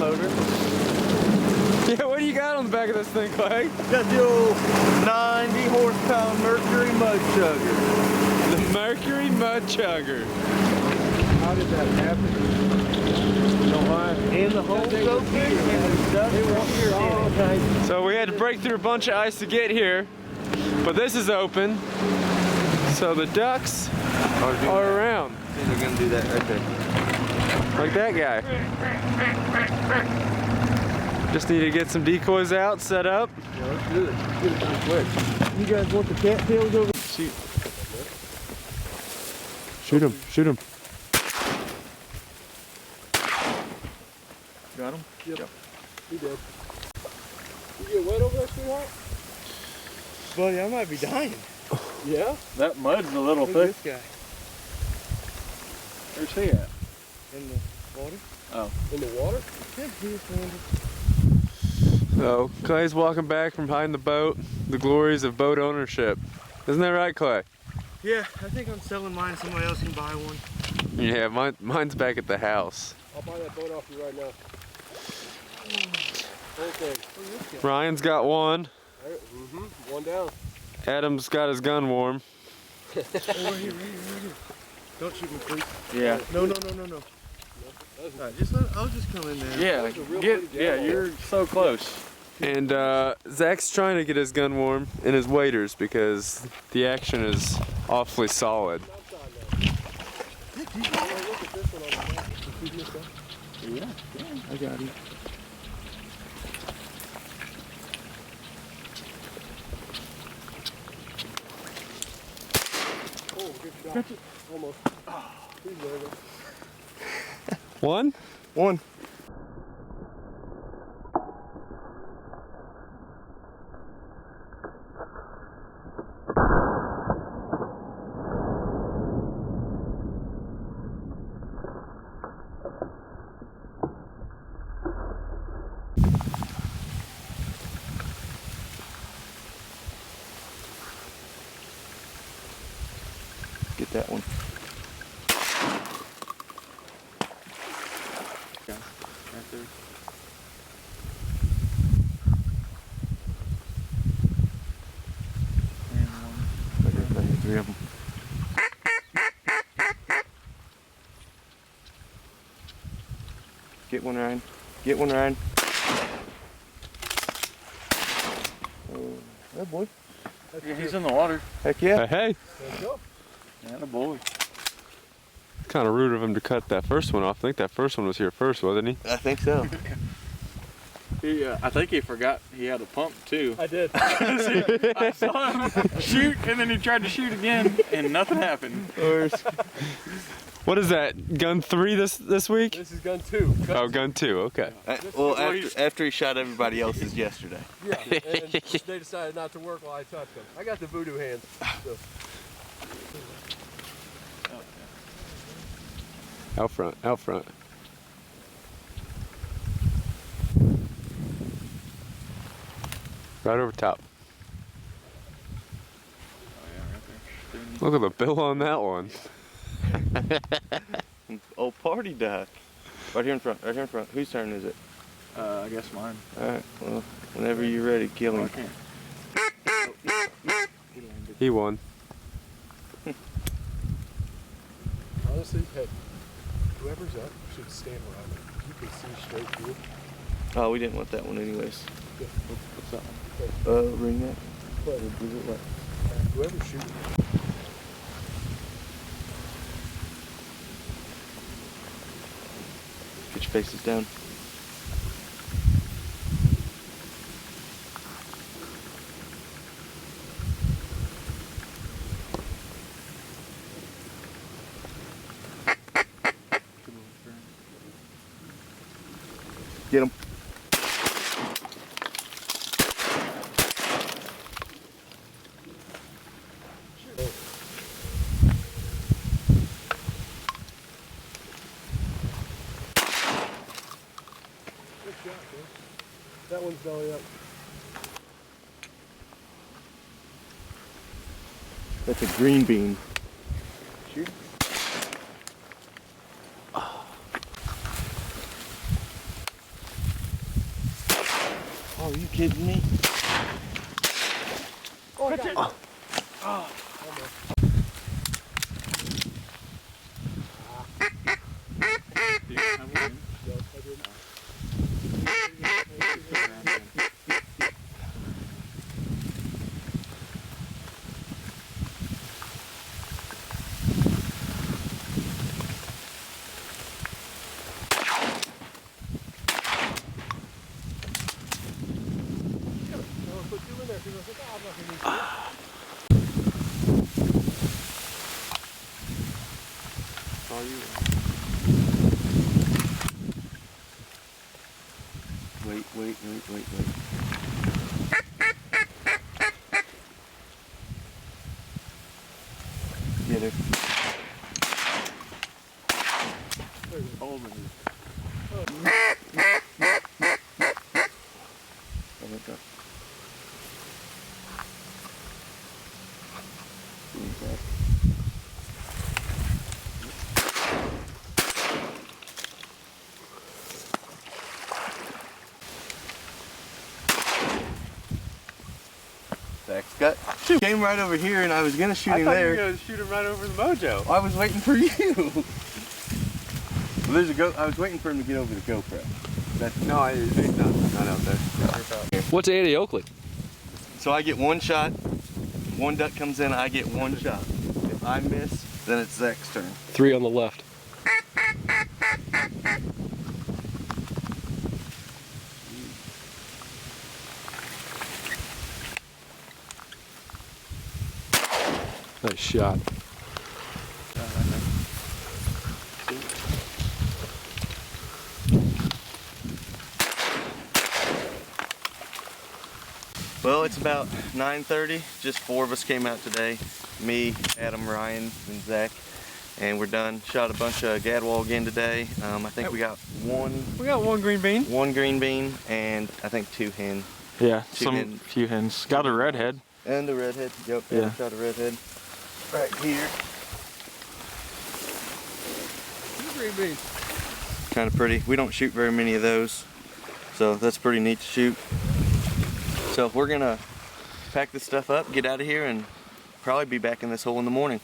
motor. Yeah, what do you got on the back of this thing, Clay? Got the old 90 horsepower Mercury mud chugger. The Mercury mud chugger. How did that happen? No line. And the hole's open, and the ducks are here in it. So we had to break through a bunch of ice to get here, but this is open, so the ducks are around. And we're gonna do that right there. Like that guy. Just need to get some decoys out, set up. Yeah, let's do it. Let's get it done quick. You guys want the cattails over? Shoot. Shoot him, shoot him. Got him? Yep. He did. You get wet over there, sweetheart? Buddy, I might be dying. Yeah? That mud's a little Look thick. at this Where's he at? guy. In the water? Oh. In the water? Yeah, he just landed. So Clay's walking back from behind the boat, the glories of boat ownership. Isn't that right, Clay? Yeah, I think I'm selling mine. Somebody else can buy one. Yeah, mine's back at the house. I'll buy that boat off you right now. Okay. Ryan's got one. One down. Adam's got his gun warm. Oh, right here. Don't shoot me, please. Yeah. No. Alright, I'll just come in there. Yeah. You're so close. And Zach's trying to get his gun warm and his waders because the action is awfully solid. Yeah. I got him. Oh, good shot. Almost. He's there. One? One. Get that one. Right there. And one. Right there, 3 of them. Get one, Ryan. Get one, Ryan. That boy. Yeah, he's in the water. Heck yeah. Hey, Let's go. And a boy. kind of rude of him to cut that first one off. I think that first one was here first, wasn't he? I think so. I think he forgot he had a pump too. I did. I saw him shoot, and then he tried to shoot again, and nothing happened. What is that? Gun 3 this week? This is gun 2. Oh, gun 2. Okay. Well, after he shot everybody else's yesterday. Yeah, and they decided not to work while I touched them. I got the voodoo hands. So. Out front. Out front. Right over top. Oh yeah, right there. Look at the bill on that one. Old party duck. Right here in front. Right here in front. Whose turn is it? I guess mine. All right. Well, whenever you're ready, kill Oh, I him. can't. He won. Honestly, hey, whoever's up should stand around it. You can see straight through. Oh, we didn't want that one anyways. Yeah. What's that one? Ring that. But whoever's shooting. Get your faces down. Get him. Good shot, man. That one's belly up. That's a green bean. Shoot. Are you kidding me? Wait. Get her. Oh, my God. Got came right over here, and I was gonna shoot him there. I thought you were gonna shoot him right over the mojo. I was waiting for you. Well, there's a go. I was waiting for him to get over the GoPro. That's No, he's not out there. What's 80 Oakley? so I get one shot. One duck comes in, I get one shot. If I miss, then it's Zach's turn. 3 on the left. Nice shot. Well, it's about 9:30. Just 4 of us came out today. Me, Adam, Ryan, and Zach. And we're done. Shot a bunch of gadwall again today. I think we got one green bean. one green bean and I think 2 hen. Yeah, Two hen. few hens. Got a redhead. And a redhead. Yep, Yeah. shot a redhead. Right here. Green beans. Kind of pretty. We don't shoot very many of those. So that's pretty neat to shoot. So we're gonna pack this stuff up, get out of here, and probably be back in this hole in the morning.